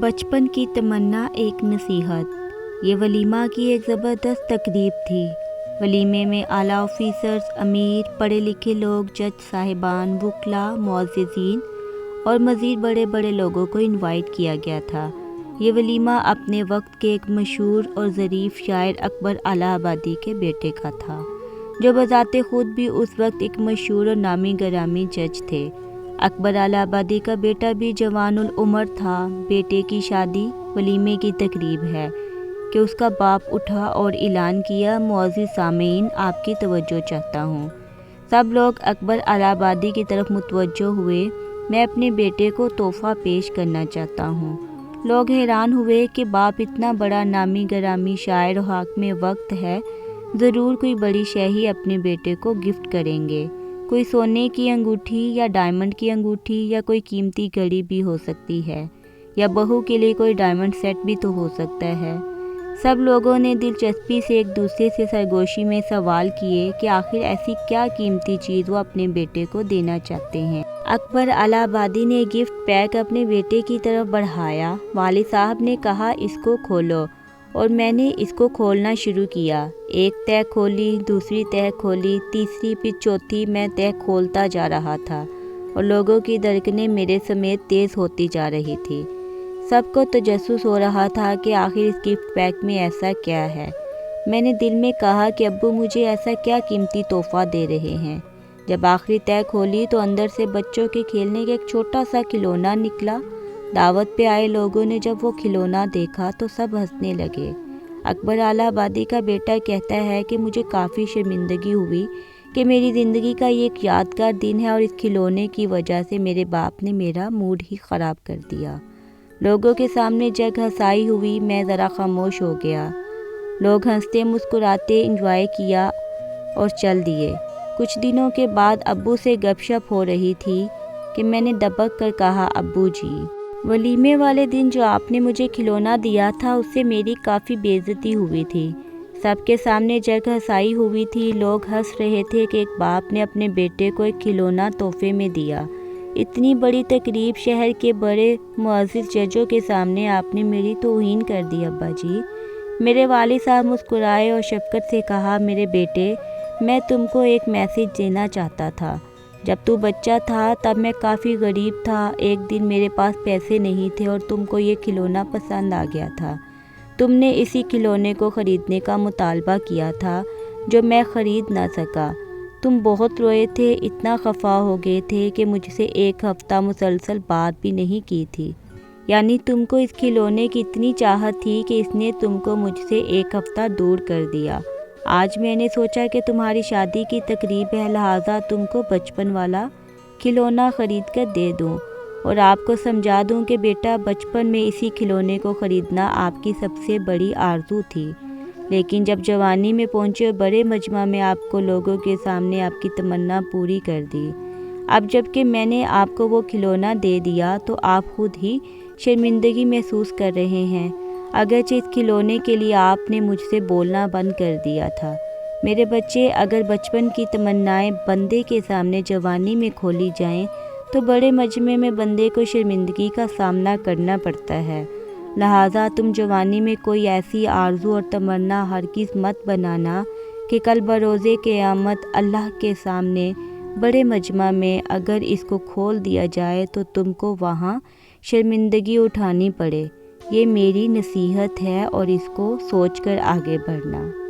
بچپن کی تمنا ایک نصیحت۔ یہ ولیمہ کی ایک زبردست تقریب تھی۔ ولیمے میں اعلیٰ آفیسرز، امیر، پڑھے لکھے لوگ، جج صاحبان، وکلاء، معززین اور مزید بڑے بڑے لوگوں کو انوائٹ کیا گیا تھا۔ یہ ولیمہ اپنے وقت کے ایک مشہور اور ظریف شاعر اکبر الہ آبادی کے بیٹے کا تھا، جو بذات خود بھی اس وقت ایک مشہور اور نامی گرامی جج تھے۔ اکبر الہ آبادی کا بیٹا بھی جوان العمر تھا۔ بیٹے کی شادی ولیمے کی تقریب ہے کہ اس کا باپ اٹھا اور اعلان کیا، معزز سامعین، آپ کی توجہ چاہتا ہوں۔ سب لوگ اکبر الہ آبادی کی طرف متوجہ ہوئے۔ میں اپنے بیٹے کو تحفہ پیش کرنا چاہتا ہوں۔ لوگ حیران ہوئے کہ باپ اتنا بڑا نامی گرامی شاعر و حاکم وقت ہے، ضرور کوئی بڑی شے ہی اپنے بیٹے کو گفٹ کریں گے۔ کوئی سونے کی انگوٹھی یا ڈائمنڈ کی انگوٹھی یا کوئی قیمتی گھڑی بھی ہو سکتی ہے، یا بہو کے لیے کوئی ڈائمنڈ سیٹ بھی تو ہو سکتا ہے۔ سب لوگوں نے دلچسپی سے ایک دوسرے سے سرگوشی میں سوال کیے کہ آخر ایسی کیا قیمتی چیز وہ اپنے بیٹے کو دینا چاہتے ہیں۔ اکبر الہ آبادی نے گفٹ پیک اپنے بیٹے کی طرف بڑھایا۔ والد صاحب نے کہا، اس کو کھولو، اور میں نے اس کو کھولنا شروع کیا۔ ایک تہہ کھولی، دوسری تہہ کھولی، تیسری، پھر چوتھی۔ میں تہہ کھولتا جا رہا تھا اور لوگوں کی دھڑکنیں میرے سمیت تیز ہوتی جا رہی تھی۔ سب کو تجسس ہو رہا تھا کہ آخر اس گفٹ پیک میں ایسا کیا ہے۔ میں نے دل میں کہا کہ ابو مجھے ایسا کیا قیمتی تحفہ دے رہے ہیں۔ جب آخری تہہ کھولی تو اندر سے بچوں کے کھیلنے کا ایک چھوٹا سا کھلونا نکلا۔ دعوت پہ آئے لوگوں نے جب وہ کھلونا دیکھا تو سب ہنسنے لگے۔ اکبر الہ آبادی کا بیٹا کہتا ہے کہ مجھے کافی شرمندگی ہوئی کہ میری زندگی کا یہ ایک یادگار دن ہے اور اس کھلونے کی وجہ سے میرے باپ نے میرا موڈ ہی خراب کر دیا۔ لوگوں کے سامنے جگ ہنسائی ہوئی، میں ذرا خاموش ہو گیا۔ لوگ ہنستے مسکراتے انجوائے کیا اور چل دیے۔ کچھ دنوں کے بعد ابو سے گپ شپ ہو رہی تھی کہ میں نے دبک کر کہا، ابو جی، ولیمے والے دن جو آپ نے مجھے کھلونا دیا تھا اس سے میری کافی بے عزتی ہوئی تھی۔ سب کے سامنے جگ ہنسائی ہوئی تھی۔ لوگ ہنس رہے تھے کہ ایک باپ نے اپنے بیٹے کو ایک کھلونا تحفے میں دیا۔ اتنی بڑی تقریب، شہر کے بڑے معزز ججوں کے سامنے آپ نے میری توہین کر دی ابا جی۔ میرے والد صاحب مسکرائے اور شفقت سے کہا، میرے بیٹے، میں تم کو ایک میسج دینا چاہتا تھا۔ جب تو بچہ تھا تب میں کافی غریب تھا۔ ایک دن میرے پاس پیسے نہیں تھے اور تم کو یہ کھلونا پسند آ گیا تھا۔ تم نے اسی کھلونے کو خریدنے کا مطالبہ کیا تھا جو میں خرید نہ سکا۔ تم بہت روئے تھے، اتنا خفا ہو گئے تھے کہ مجھ سے ایک ہفتہ مسلسل بات بھی نہیں کی تھی۔ یعنی تم کو اس کھلونے کی اتنی چاہت تھی کہ اس نے تم کو مجھ سے ایک ہفتہ دور کر دیا۔ آج میں نے سوچا کہ تمہاری شادی کی تقریب ہے، لہٰذا تم کو بچپن والا کھلونا خرید کر دے دوں اور آپ کو سمجھا دوں کہ بیٹا، بچپن میں اسی کھلونے کو خریدنا آپ کی سب سے بڑی آرزو تھی، لیکن جب جوانی میں پہنچے اور بڑے مجمع میں آپ کو لوگوں کے سامنے آپ کی تمنا پوری کر دی۔ اب جب کہ میں نے آپ کو وہ کھلونا دے دیا تو آپ خود ہی شرمندگی محسوس کر رہے ہیں، اگرچہ اس کھلونے کے لیے آپ نے مجھ سے بولنا بند کر دیا تھا۔ میرے بچے، اگر بچپن کی تمنائیں بندے کے سامنے جوانی میں کھولی جائیں تو بڑے مجمع میں بندے کو شرمندگی کا سامنا کرنا پڑتا ہے۔ لہٰذا تم جوانی میں کوئی ایسی آرزو اور تمنا ہرگز مت بنانا کہ کل بروز قیامت اللہ کے سامنے بڑے مجمع میں اگر اس کو کھول دیا جائے تو تم کو وہاں شرمندگی اٹھانی پڑے۔ یہ میری نصیحت ہے اور اس کو سوچ کر آگے بڑھنا۔